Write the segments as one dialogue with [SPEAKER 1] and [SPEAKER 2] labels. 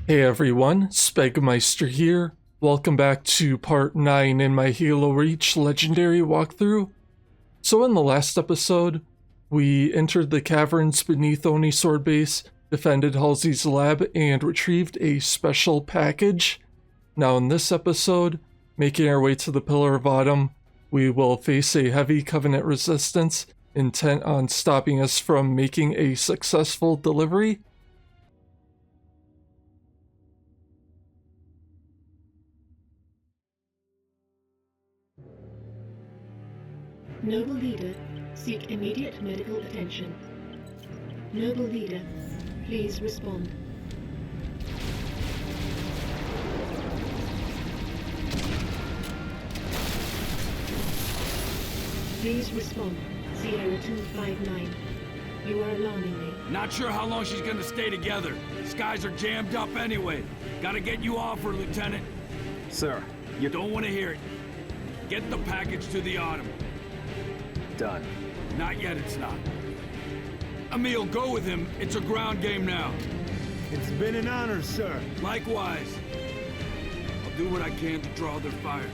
[SPEAKER 1] Hey everyone, Spegmeister here. Welcome back to part 9 in my Halo Reach Legendary walkthrough. So in the last episode, we entered the caverns beneath Oni Sword Base, defended Halsey's lab, and retrieved a special package. Now in this episode, making our way to the Pillar of Autumn, we will face a heavy Covenant resistance intent on stopping us from making a successful delivery.
[SPEAKER 2] Noble Leader, seek immediate medical attention. Noble Leader, please respond. Please respond. Sierra 259. You are alarming me.
[SPEAKER 3] Not sure how long she's gonna stay together. Skies are jammed up anyway. Gotta get you off her, Lieutenant.
[SPEAKER 4] Sir,
[SPEAKER 3] You don't want to hear it. Get the package to the Autumn.
[SPEAKER 4] done.
[SPEAKER 3] Not yet, it's not. Emil, go with him. It's a ground game now.
[SPEAKER 5] It's been an honor, sir.
[SPEAKER 3] Likewise. I'll do what I can to draw their fire.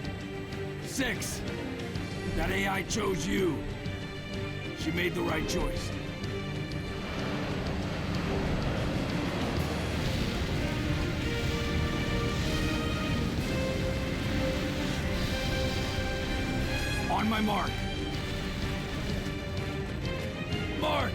[SPEAKER 3] 6. That AI chose you. She made the right choice. On my mark. Mark!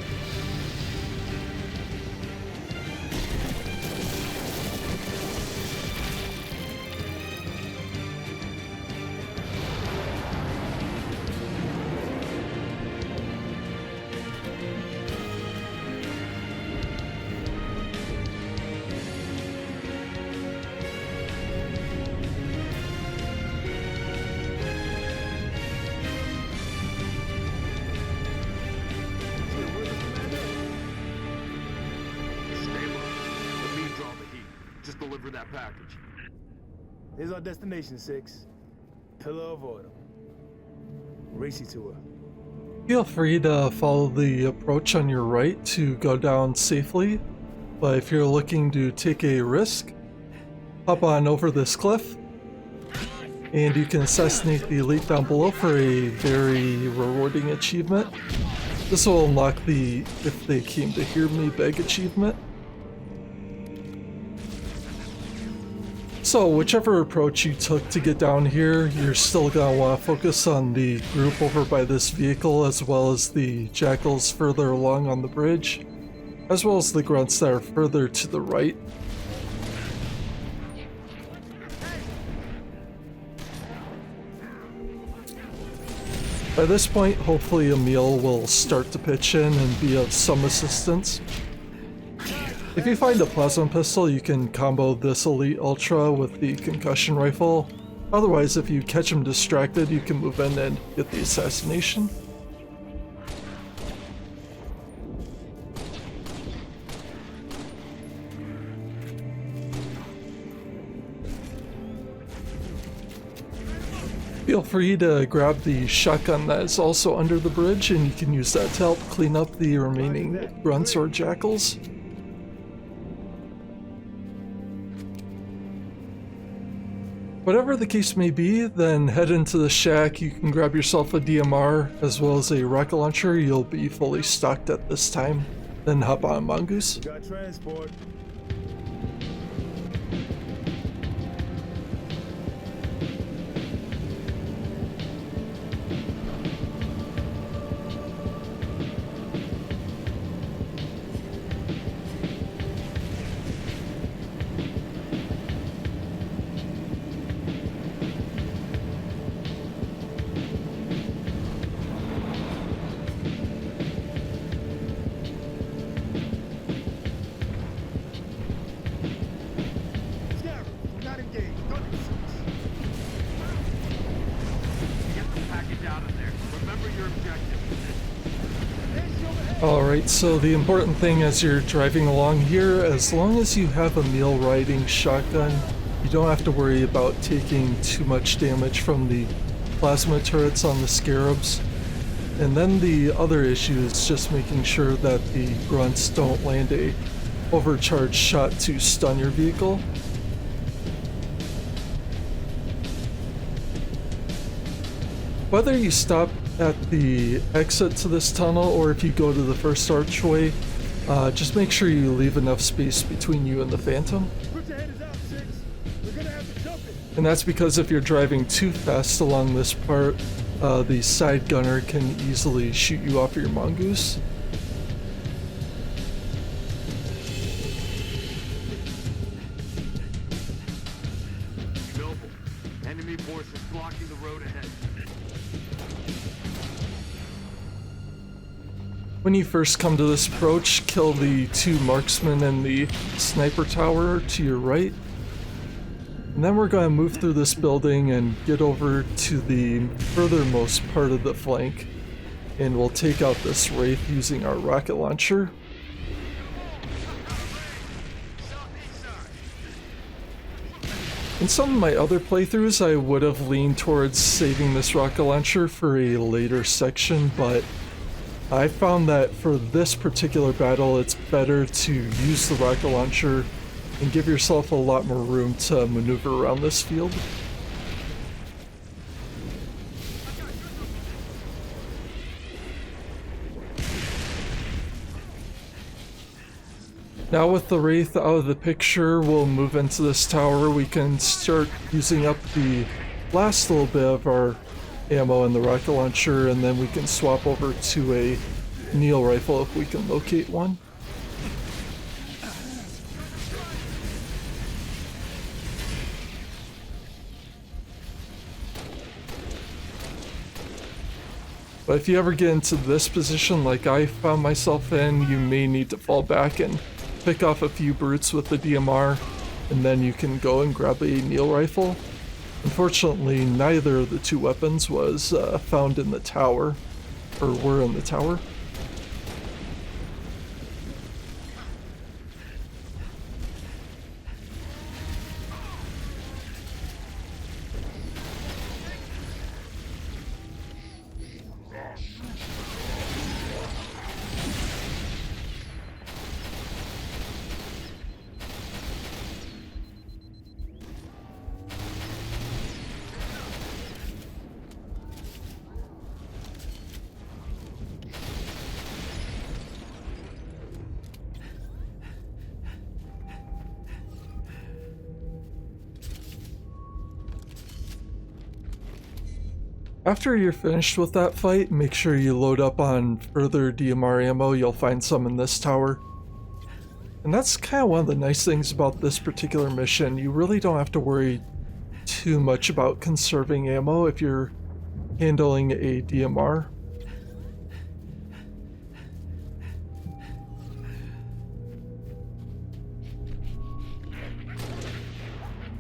[SPEAKER 3] Deliver that package.
[SPEAKER 5] Here's our destination, 6. Pillar of Autumn. Race you to her.
[SPEAKER 1] Feel free to follow the approach on your right to go down safely, but if you're looking to take a risk, hop on over this cliff, and you can assassinate the elite down below for a very rewarding achievement. This will unlock the "If They Came to Hear Me" beg achievement. So whichever approach you took to get down here, you're still going to want to focus on the group over by this vehicle, as well as the jackals further along on the bridge, as well as the grunts that are further to the right. By this point, hopefully Emil will start to pitch in and be of some assistance. If you find a plasma pistol, you can combo this Elite Ultra with the concussion rifle. Otherwise, if you catch him distracted, you can move in and get the assassination. Feel free to grab the shotgun that is also under the bridge, and you can use that to help clean up the remaining grunts or jackals. Whatever the case may be, then head into the shack. You can grab yourself a DMR as well as a rocket launcher. You'll be fully stocked at this time. Then hop on Mongoose.
[SPEAKER 5] Got transport.
[SPEAKER 1] Alright, so the important thing as you're driving along here, as long as you have a Emil riding shotgun, you don't have to worry about taking too much damage from the plasma turrets on the scarabs. And then the other issue is just making sure that the grunts don't land a overcharged shot to stun your vehicle. Whether you stop at the exit to this tunnel or if you go to the first archway, just make sure you leave enough space between you and the Phantom.
[SPEAKER 5] Put your hands out, Six. We're gonna have to jump it.
[SPEAKER 1] And that's because if you're driving too fast along this part, the side gunner can easily shoot you off your mongoose.
[SPEAKER 3] Noble, enemy forces blocking the road ahead.
[SPEAKER 1] When you first come to this approach, kill the 2 marksmen in the sniper tower to your right. And then we're going to move through this building and get over to the furthermost part of the flank. And we'll take out this wraith using our rocket launcher. In some of my other playthroughs, I would have leaned towards saving this rocket launcher for a later section, but I found that for this particular battle, it's better to use the rocket launcher and give yourself a lot more room to maneuver around this field. Now with the Wraith out of the picture, we'll move into this tower. We can start using up the last little bit of our ammo in the rocket launcher, and then we can swap over to a Neil rifle if we can locate one. But if you ever get into this position like I found myself in, you may need to fall back and pick off a few brutes with the DMR, and then you can go and grab a Neil rifle. Unfortunately, neither of the 2 weapons was found in the tower, or were in the tower. After you're finished with that fight, make sure you load up on further DMR ammo. You'll find some in this tower. And that's kind of one of the nice things about this particular mission. You really don't have to worry too much about conserving ammo if you're handling a DMR.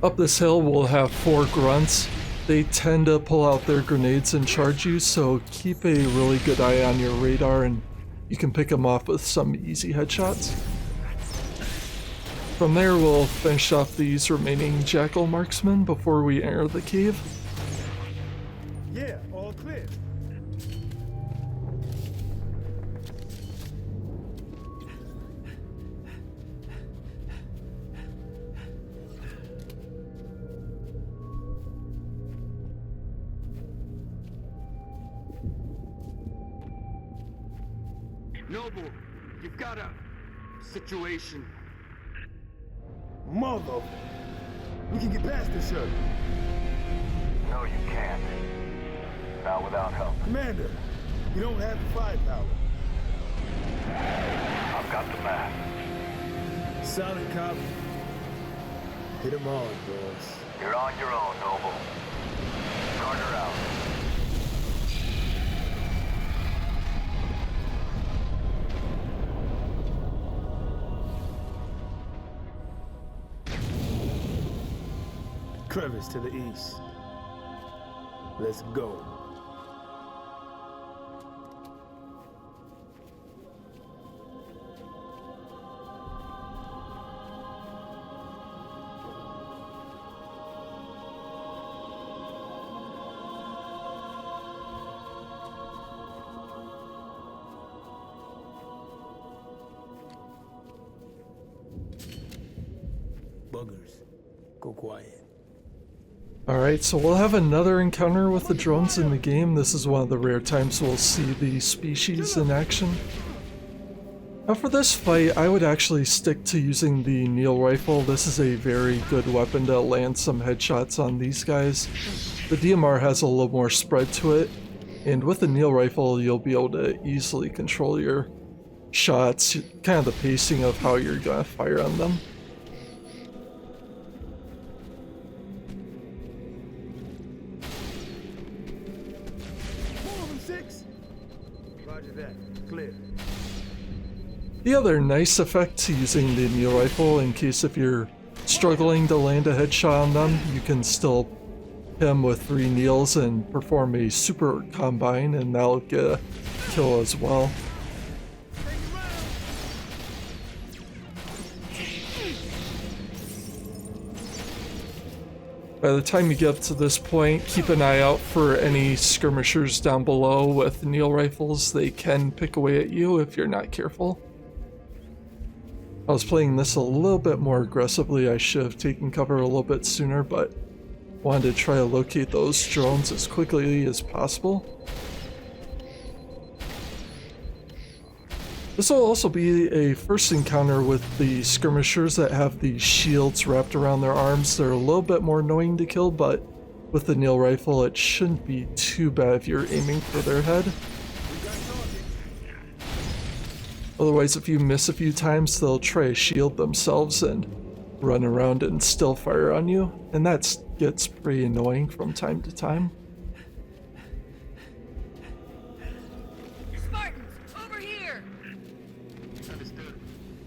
[SPEAKER 1] Up this hill we'll have 4 grunts. They tend to pull out their grenades and charge you, so keep a really good eye on your radar and you can pick them off with some easy headshots. From there we'll finish off these remaining jackal marksmen before we enter the cave.
[SPEAKER 5] Yeah, all clear.
[SPEAKER 3] Noble, you've got a situation.
[SPEAKER 5] Mother. We can get past this, sir.
[SPEAKER 4] No, you can't. Not without help.
[SPEAKER 5] Commander, you don't have the firepower.
[SPEAKER 4] I've got the map.
[SPEAKER 5] Solid copy. Hit them on, boys.
[SPEAKER 4] You're on your own, Noble. Carter out.
[SPEAKER 5] Crevice to the east. Let's go. buggers. Go quiet.
[SPEAKER 1] Alright, so we'll have another encounter with the drones in the game. This is one of the rare times we'll see the species in action. Now for this fight, I would actually stick to using the Neil rifle. This is a very good weapon to land some headshots on these guys. The DMR has a little more spread to it, and with the Neil rifle you'll be able to easily control your shots, kind of the pacing of how you're gonna fire on them.
[SPEAKER 5] Roger that. Clear.
[SPEAKER 1] The other nice effect to using the Neil rifle, in case if you're struggling to land a headshot on them, you can still hit them with 3 Neils and perform a super combine, and that'll get a kill as well. By the time you get up to this point, keep an eye out for any skirmishers down below with Neil rifles. They can pick away at you if you're not careful. I was playing this a little bit more aggressively. I should have taken cover a little bit sooner, but wanted to try to locate those drones as quickly as possible. This will also be a first encounter with the skirmishers that have the shields wrapped around their arms. They're a little bit more annoying to kill, but with the Neil rifle it shouldn't be too bad if you're aiming for their head. Otherwise, if you miss a few times, they'll try to shield themselves and run around and still fire on you, and that gets pretty annoying from time to time.
[SPEAKER 6] Spartans, over here!
[SPEAKER 4] Understood.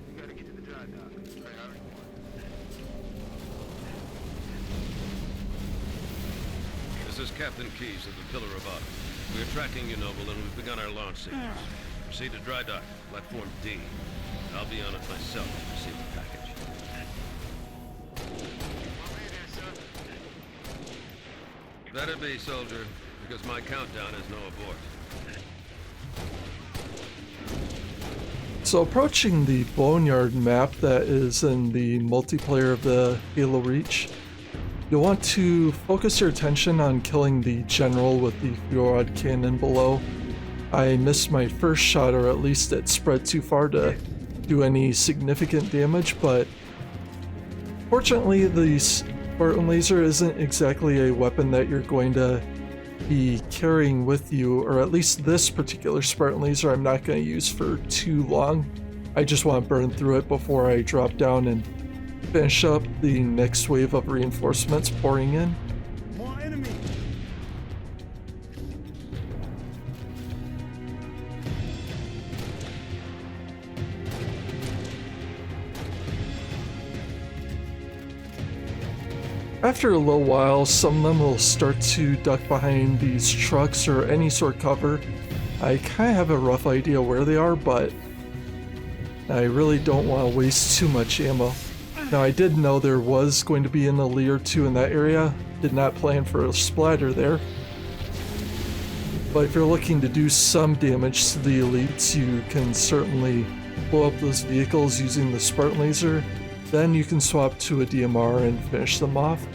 [SPEAKER 4] We gotta get to the dry dock. Priority 1.
[SPEAKER 7] This is Captain Keyes of the Pillar of Autumn. We are tracking you, Noble, and we've begun our launch sequence. Proceed to dry dock, platform D. I'll be on it myself to receive the package. That'd be, soldier, because my countdown is no abort.
[SPEAKER 1] So approaching the Boneyard map that is in the multiplayer of the Halo Reach, you'll want to focus your attention on killing the general with the fuel rod cannon below. I missed my first shot, or at least it spread too far to do any significant damage, but fortunately the Spartan laser isn't exactly a weapon that you're going to be carrying with you, or at least this particular Spartan laser I'm not going to use for too long. I just want to burn through it before I drop down and finish up the next wave of reinforcements pouring in.
[SPEAKER 5] More enemy.
[SPEAKER 1] After a little while, some of them will start to duck behind these trucks or any sort of cover. I kind of have a rough idea where they are, but I really don't want to waste too much ammo. Now, I did know there was going to be an elite or two in that area. Did not plan for a splatter there. But if you're looking to do some damage to the elites, you can certainly blow up those vehicles using the Spartan laser. Then you can swap to a DMR and finish them off.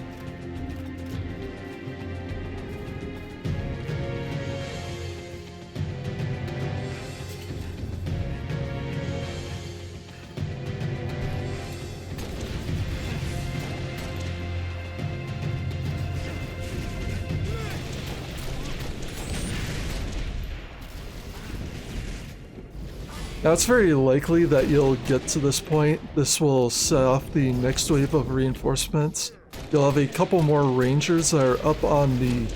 [SPEAKER 1] Now it's very likely that you'll get to this point. This will set off the next wave of reinforcements. You'll have a couple more rangers that are up on the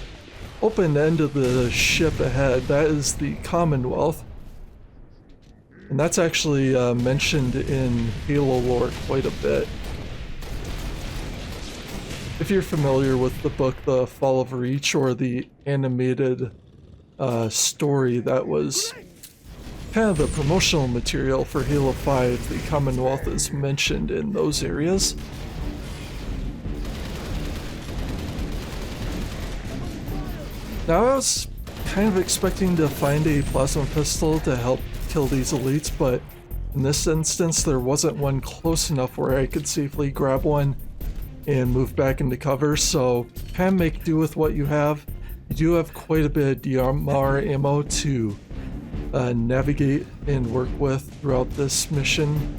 [SPEAKER 1] open end of the ship ahead. That is the Commonwealth. And that's actually mentioned in Halo lore quite a bit. If you're familiar with the book The Fall of Reach, or the animated story that was kind of the promotional material for Halo 5, the Commonwealth is mentioned in those areas. Now, I was kind of expecting to find a plasma pistol to help kill these elites, but in this instance there wasn't one close enough where I could safely grab one and move back into cover, so kind of make do with what you have. You do have quite a bit of DMR ammo to navigate and work with throughout this mission.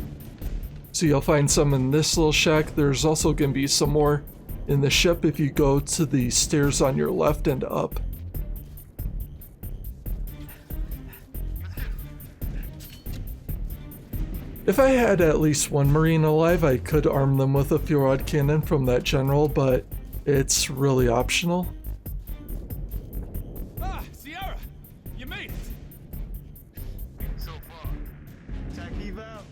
[SPEAKER 1] So you'll find some in this little shack. There's also going to be some more in the ship if you go to the stairs on your left and up. If I had at least one Marine alive, I could arm them with a fuel rod cannon from that general, but it's really optional.
[SPEAKER 3] Ah, Sierra! You made it!
[SPEAKER 4] So far. Attack eval?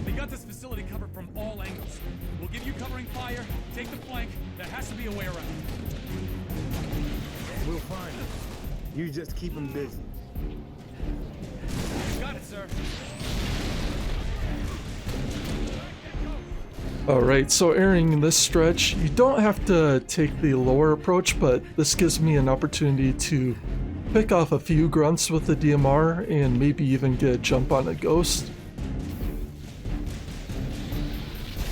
[SPEAKER 3] They got this facility covered from all angles. We'll give you covering fire, take the flank. There has to be a way around.
[SPEAKER 5] We'll find them. You just keep them busy.
[SPEAKER 3] Got it, sir.
[SPEAKER 1] Alright, so entering this stretch, you don't have to take the lower approach, but this gives me an opportunity to pick off a few grunts with the DMR and maybe even get a jump on a ghost.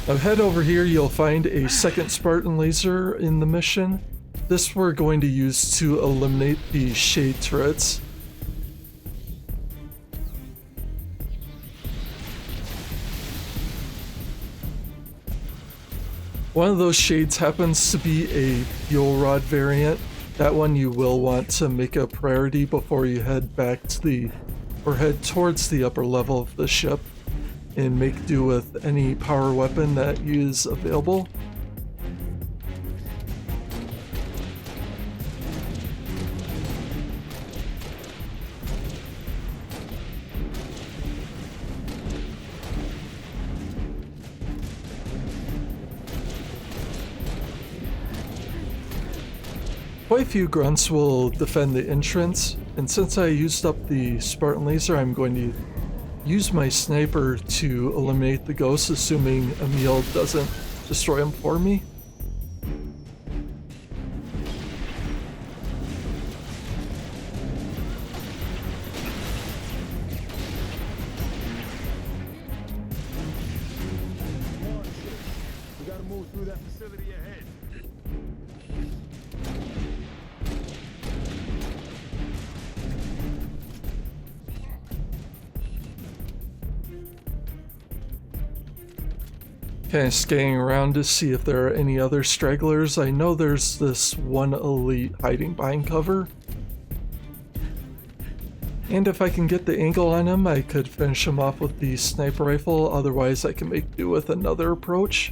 [SPEAKER 1] Now head over here, you'll find a second Spartan laser in the mission. This we're going to use to eliminate the shade turrets. One of those shades happens to be a fuel rod variant. That one you will want to make a priority before you head back to head towards the upper level of the ship and make do with any power weapon that is available. Quite a few grunts will defend the entrance, and since I used up the Spartan laser, I'm going to use my sniper to eliminate the ghosts, assuming Emil doesn't destroy them for me.
[SPEAKER 5] Come on, shit. We gotta move through that facility ahead.
[SPEAKER 1] Kind of scanning around to see if there are any other stragglers. I know there's this one elite hiding behind cover. And if I can get the angle on him, I could finish him off with the sniper rifle. Otherwise, I can make do with another approach.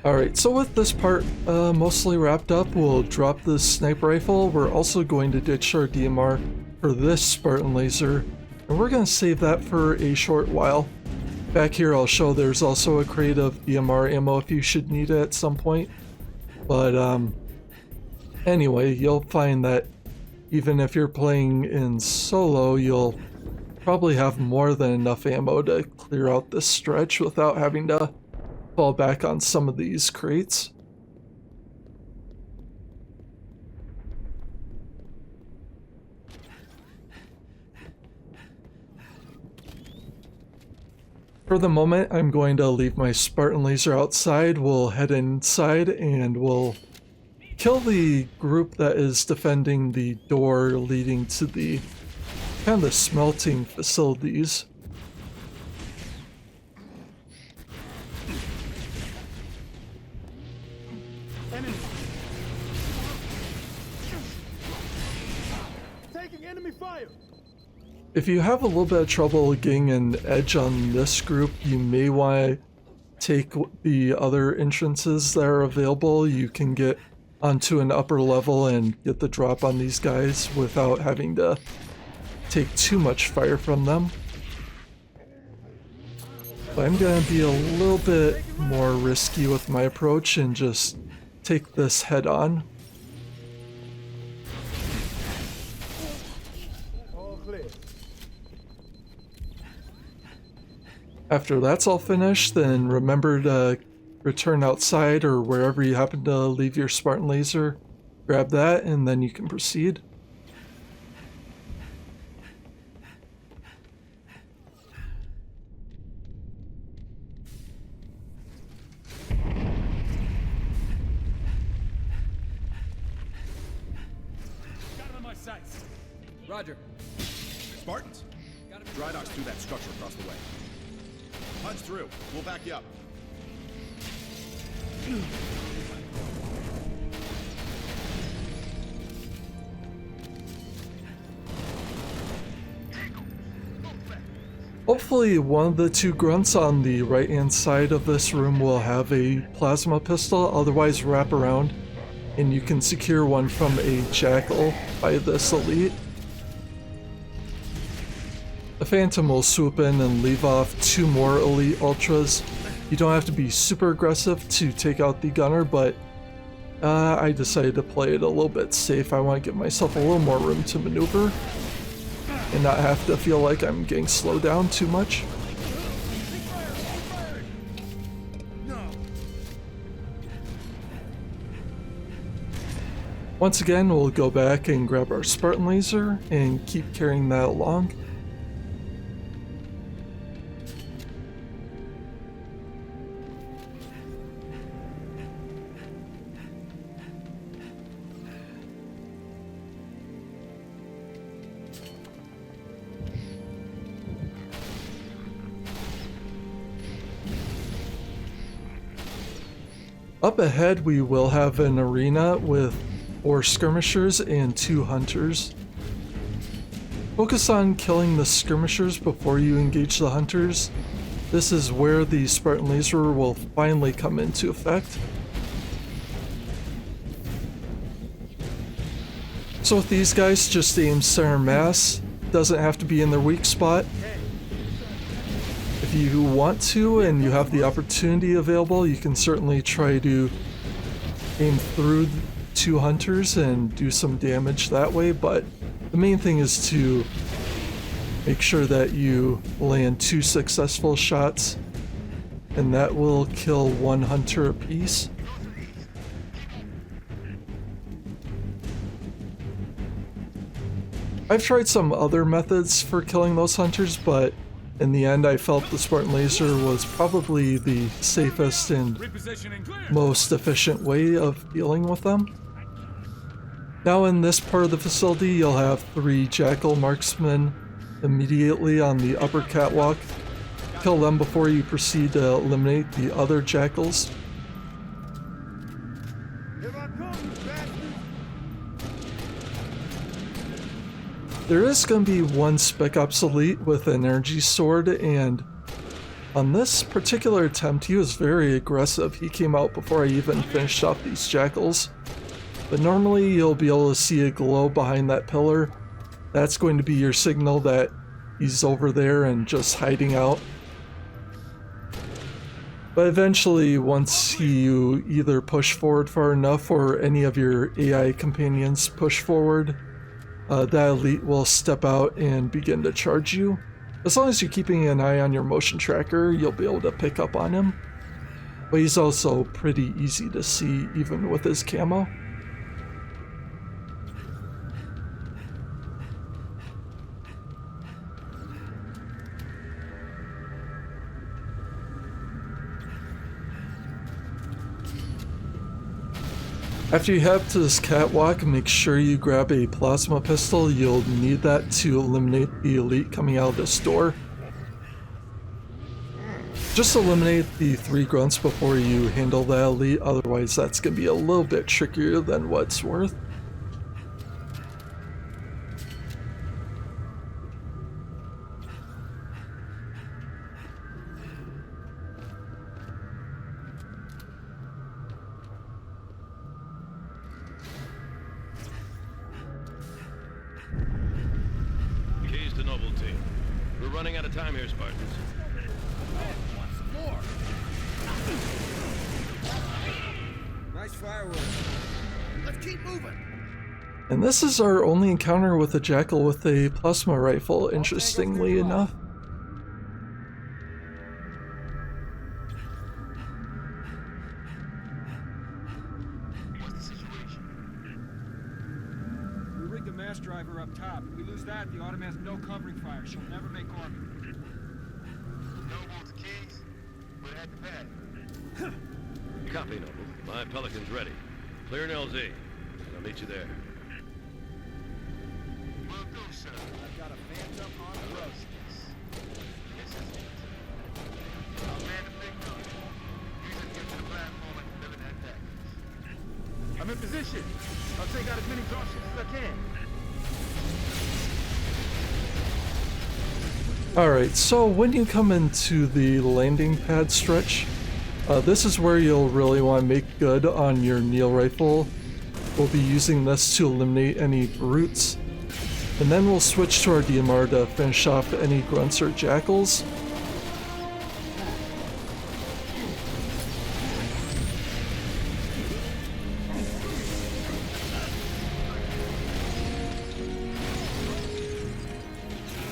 [SPEAKER 1] Alright, so with this part mostly wrapped up, we'll drop the sniper rifle. We're also going to ditch our DMR for this Spartan laser, and we're going to save that for a short while. Back here I'll show there's also a crate of DMR ammo if you should need it at some point. But anyway, you'll find that even if you're playing in solo, you'll probably have more than enough ammo to clear out this stretch without having to fall back on some of these crates. For the moment, I'm going to leave my Spartan laser outside. We'll head inside and we'll kill the group that is defending the door leading to the kind of the smelting facilities.
[SPEAKER 5] Taking enemy fire!
[SPEAKER 1] If you have a little bit of trouble getting an edge on this group, you may want to take the other entrances that are available. You can get onto an upper level and get the drop on these guys without having to take too much fire from them. But I'm going to be a little bit more risky with my approach and just take this head on.
[SPEAKER 5] All clear.
[SPEAKER 1] After that's all finished, then remember to return outside or wherever you happen to leave your Spartan laser. Grab that and then you can proceed.
[SPEAKER 6] Roger.
[SPEAKER 8] Spartans, dry dock's through that structure across the way. Punch through. We'll back you up.
[SPEAKER 1] Hopefully one of the two grunts on the right hand side of this room will have a plasma pistol, otherwise wrap around and you can secure one from a jackal by this elite. The Phantom will swoop in and leave off 2 more elite ultras. You don't have to be super aggressive to take out the gunner, but I decided to play it a little bit safe. I want to give myself a little more room to maneuver and not have to feel like I'm getting slowed down too much. Once again, we'll go back and grab our Spartan laser and keep carrying that along. Up ahead, we will have an arena with 4 skirmishers and 2 hunters. Focus on killing the skirmishers before you engage the hunters. This is where the Spartan laser will finally come into effect. So with these guys, just aim center mass. Doesn't have to be in their weak spot. If you want to and you have the opportunity available, you can certainly try to aim through 2 hunters and do some damage that way, but the main thing is to make sure that you land 2 successful shots, and that will kill 1 hunter apiece. I've tried some other methods for killing those hunters, but in the end I felt the Spartan laser was probably the safest and most efficient way of dealing with them. Now in this part of the facility, you'll have 3 jackal marksmen immediately on the upper catwalk. Kill them before you proceed to eliminate the other jackals. There is going to be 1 Spec Ops Elite with an energy sword, and on this particular attempt he was very aggressive. He came out before I even finished off these jackals. But normally you'll be able to see a glow behind that pillar. That's going to be your signal that he's over there and just hiding out. But eventually, once you either push forward far enough or any of your AI companions push forward, that elite will step out and begin to charge you. As long as you're keeping an eye on your motion tracker, you'll be able to pick up on him. But he's also pretty easy to see even with his camo. After you head up to this catwalk, make sure you grab a plasma pistol. You'll need that to eliminate the elite coming out of this door. Just eliminate the 3 grunts before you handle that elite, otherwise that's going to be a little bit trickier than what it's worth.
[SPEAKER 7] Running out of time here, Spartans.
[SPEAKER 6] More. Nice fireworks. Let's keep moving.
[SPEAKER 1] And this is our only encounter with a jackal with a plasma rifle, interestingly enough.
[SPEAKER 6] We rigged the mass driver up top. If we lose that, the Autumn has no covering fire. She'll never make orbit.
[SPEAKER 4] Noble to Keys. We're at the pad.
[SPEAKER 7] Copy, Noble. My Pelican's ready. Clear an LZ. I'll meet you there.
[SPEAKER 4] Will do, sir. shit. I'll take out as many drop ships as I can.
[SPEAKER 1] Alright, so when you come into the landing pad stretch, this is where you'll really want to make good on your Neil rifle. We'll be using this to eliminate any brutes, and then we'll switch to our DMR to finish off any grunts or jackals.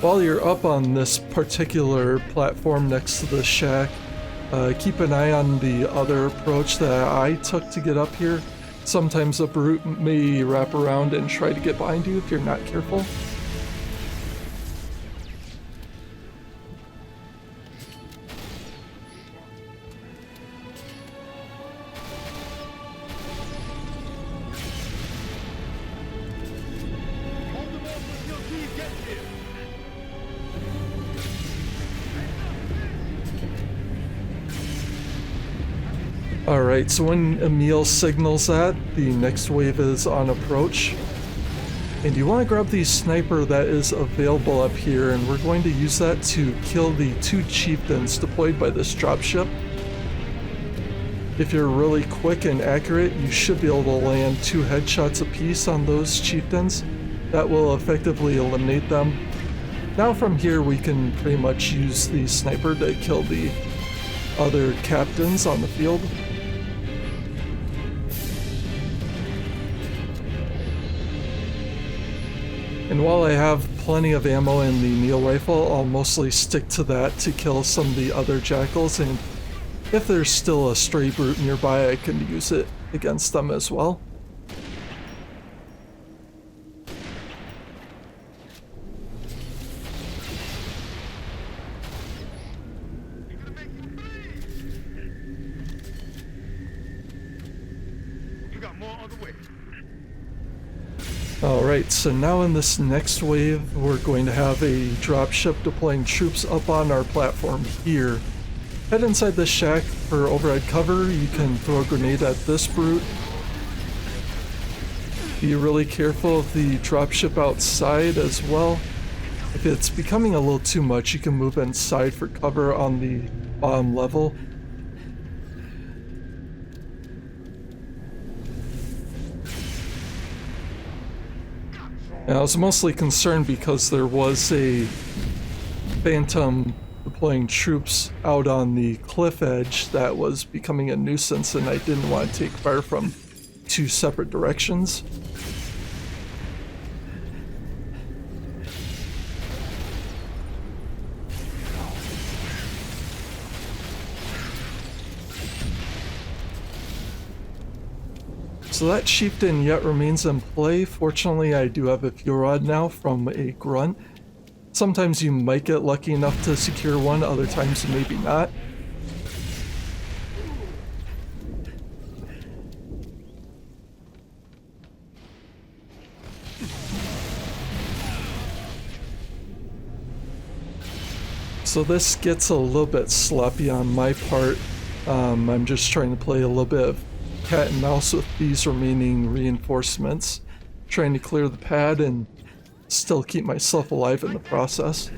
[SPEAKER 1] While you're up on this particular platform next to the shack, keep an eye on the other approach that I took to get up here. Sometimes a brute may wrap around and try to get behind you if you're not careful. Alright, so when Emil signals that, the next wave is on approach. And you want to grab the sniper that is available up here, and we're going to use that to kill the 2 chieftains deployed by this dropship. If you're really quick and accurate, you should be able to land 2 headshots apiece on those chieftains. That will effectively eliminate them. Now from here we can pretty much use the sniper to kill the other captains on the field. And while I have plenty of ammo in the Neil rifle, I'll mostly stick to that to kill some of the other jackals, and if there's still a stray brute nearby, I can use it against them as well.
[SPEAKER 4] You got more on the way.
[SPEAKER 1] Alright, so now in this next wave, we're going to have a dropship deploying troops up on our platform here. Head inside the shack for overhead cover. You can throw a grenade at this brute. Be really careful of the dropship outside as well. If it's becoming a little too much, you can move inside for cover on the bottom level. And I was mostly concerned because there was a phantom deploying troops out on the cliff edge that was becoming a nuisance, and I didn't want to take fire from 2 separate directions. So that chieftain yet remains in play. Fortunately, I do have a fuel rod now from a grunt. Sometimes you might get lucky enough to secure one, other times maybe not. So this gets a little bit sloppy on my part. I'm just trying to play a little bit of cat and mouse with these remaining reinforcements, trying to clear the pad and still keep myself alive in the process.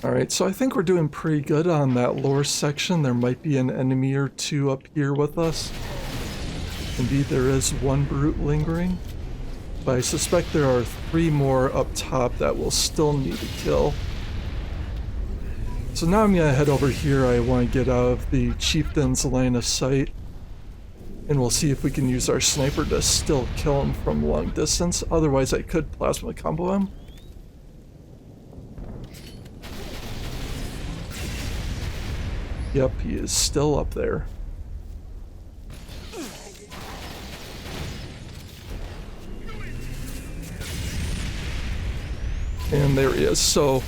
[SPEAKER 1] Alright, so I think we're doing pretty good on that lower section. There might be an enemy or 2 up here with us. Indeed, there is 1 brute lingering, but I suspect there are 3 more up top that we'll still need to kill. So now I'm going to head over here. I want to get out of the chieftain's line of sight, and we'll see if we can use our sniper to still kill him from long distance. Otherwise, I could plasma combo him. Yep, he is still up there. And there he is. So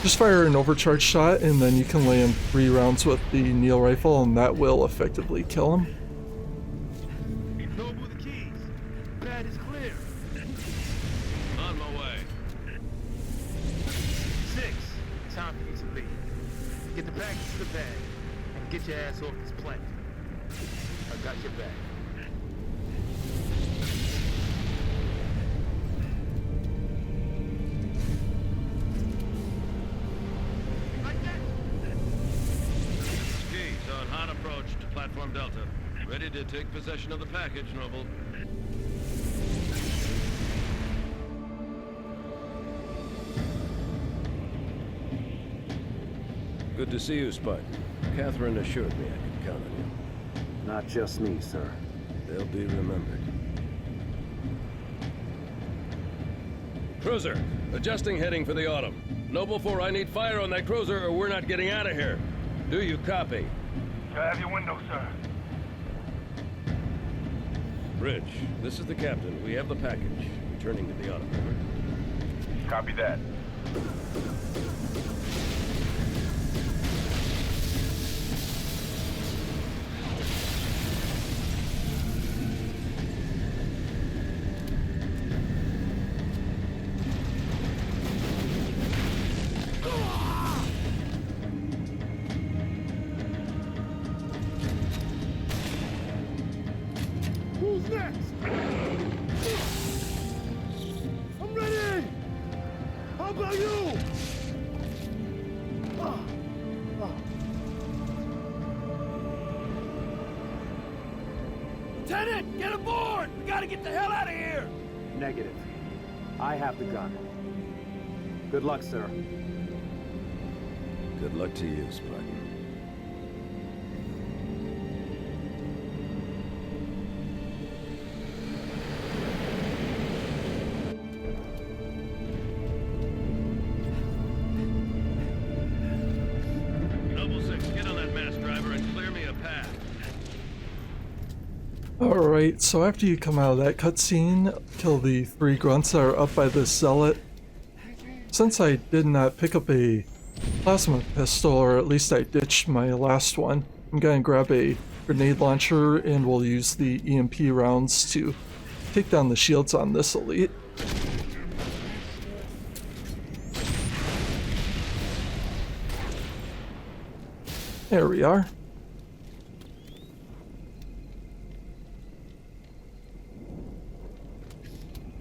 [SPEAKER 1] Just fire an overcharge shot, and then you can land 3 rounds with the Neil rifle, and that will effectively kill him.
[SPEAKER 5] Noble, the keys. Pad is clear.
[SPEAKER 7] On my way.
[SPEAKER 5] 6. Time for you to leave. Get the package to the bag and get your ass off this planet. I got your back.
[SPEAKER 7] Skis on hot approach to Platform Delta. Ready to take possession of the package, Noble. Good to see you, Spud. Catherine assured me I could count on you.
[SPEAKER 9] Not just me, sir.
[SPEAKER 7] They'll be remembered. Cruiser, adjusting heading for the Autumn. Noble 4, I need fire on that cruiser or we're not getting out of here. Do you copy?
[SPEAKER 4] You have your window, sir.
[SPEAKER 7] Bridge, this is the captain. We have the package. Returning to the Autumn, over.
[SPEAKER 4] Copy that.
[SPEAKER 5] Who's next? I'm ready! How about you?
[SPEAKER 3] Lieutenant, get aboard! We gotta get the hell out of here!
[SPEAKER 9] Negative. I have the gun. Good luck, sir.
[SPEAKER 7] Good luck to you, Spud. Noble 6, get on that mass driver and clear me a path.
[SPEAKER 1] Alright, so after you come out of that cutscene, kill the 3 grunts that are up by this zealot. Since I did not pick up a plasma pistol, or at least I ditched my last one, I'm gonna grab a grenade launcher and we'll use the EMP rounds to take down the shields on this elite. There we are.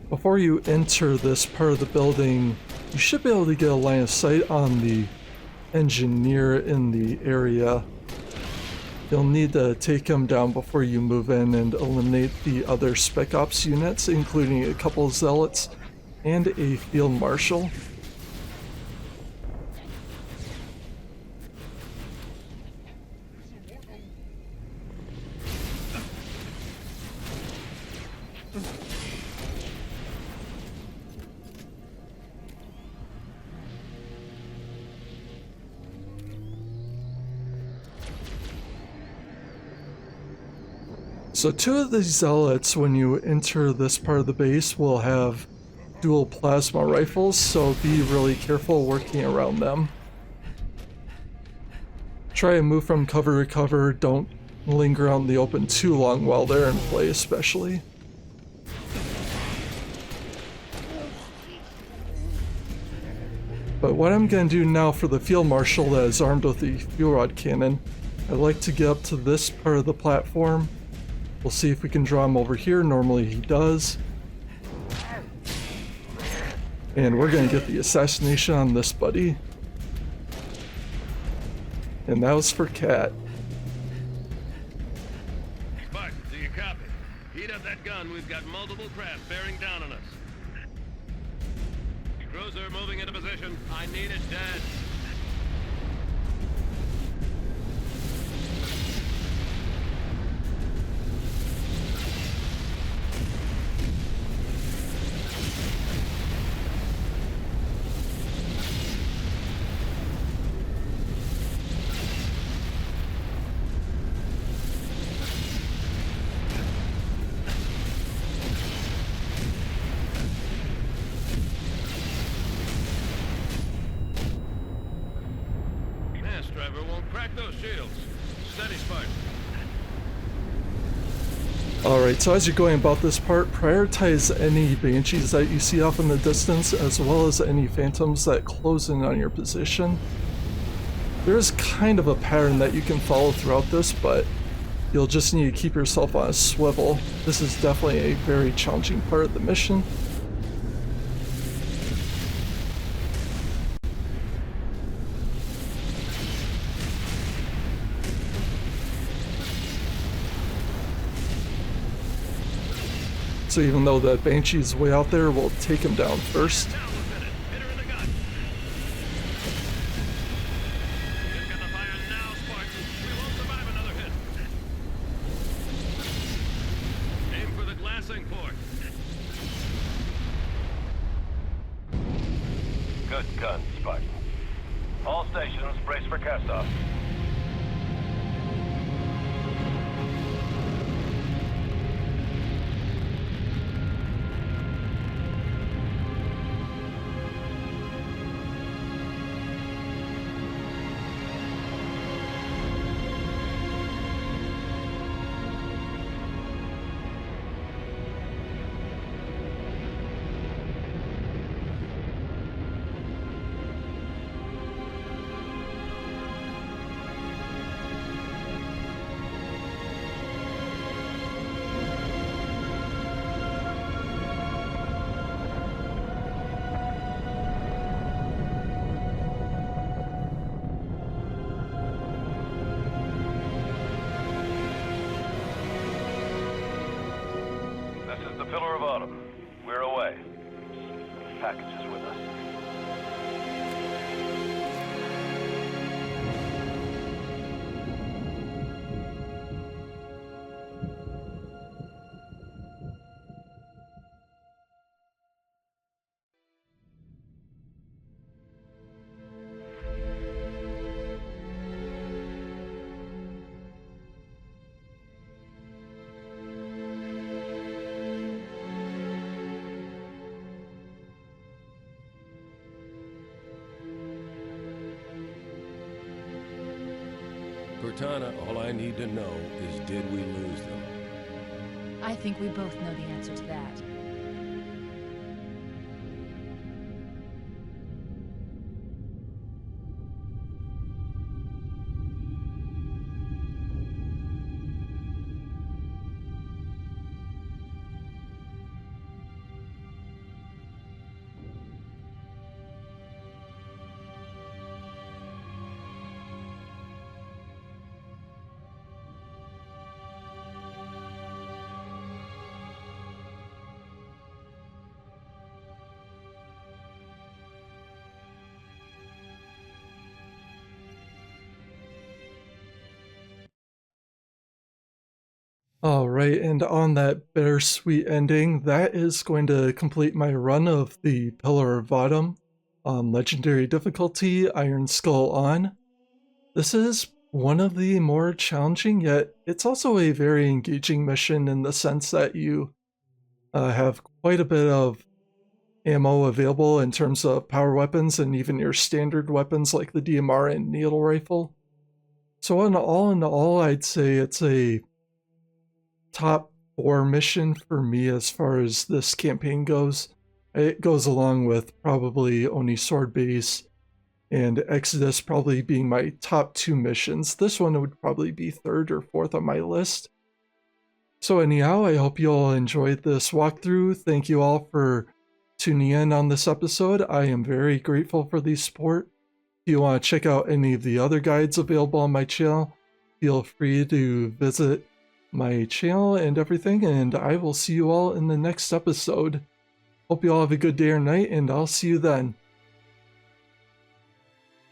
[SPEAKER 1] Before you enter this part of the building, you should be able to get a line of sight on the engineer in the area. You'll need to take him down before you move in and eliminate the other Spec Ops units, including a couple of zealots and a field marshal. So 2 of these zealots, when you enter this part of the base, will have dual plasma rifles, so be really careful working around them. Try and move from cover to cover, don't linger out in the open too long while they're in play especially. But what I'm going to do now for the field marshal that is armed with the fuel rod cannon, I'd like to get up to this part of the platform. We'll see if we can draw him over here. Normally he does. And we're going to get the assassination on this buddy. And that was for Cat.
[SPEAKER 7] Spud, do you copy? Heat up that gun. We've got multiple craft bearing down on us. Cruiser moving into position. I need it dead. Crack those shields. Steady, Spartan.
[SPEAKER 1] Alright, so as you're going about this part, prioritize any banshees that you see off in the distance, as well as any phantoms that close in on your position. There's kind of a pattern that you can follow throughout this, but you'll just need to keep yourself on a swivel. This is definitely a very challenging part of the mission. So even though the Banshee's way out there, we'll take him down first.
[SPEAKER 7] Now, Lieutenant. Hit her in the gut. Just got the fire now, Spartan. We won't survive another hit. Aim for the glassing port.
[SPEAKER 10] Good gun, Spartan. All stations, brace for cast-off. Pillar of Autumn. We're away. The package is with us.
[SPEAKER 11] Cortana, all I need to know is, did we lose them?
[SPEAKER 12] I think we both know the answer to that.
[SPEAKER 1] Alright, and on that bittersweet ending, that is going to complete my run of the Pillar of Autumn on Legendary difficulty, Iron Skull on. This is one of the more challenging, yet it's also a very engaging mission in the sense that you have quite a bit of ammo available in terms of power weapons and even your standard weapons like the DMR and needle rifle. So in all, I'd say it's a top 4 mission for me as far as this campaign goes. It goes along with probably Oni Sword Base and Exodus probably being my top 2 missions. This one would probably be 3rd or 4th on my list. So anyhow, I hope you all enjoyed this walkthrough. Thank you all for tuning in on this episode. I am very grateful for the support. If you want to check out any of the other guides available on my channel, feel free to visit my channel and everything, and I will see you all in the next episode. Hope you all have a good day or night, and I'll see you then.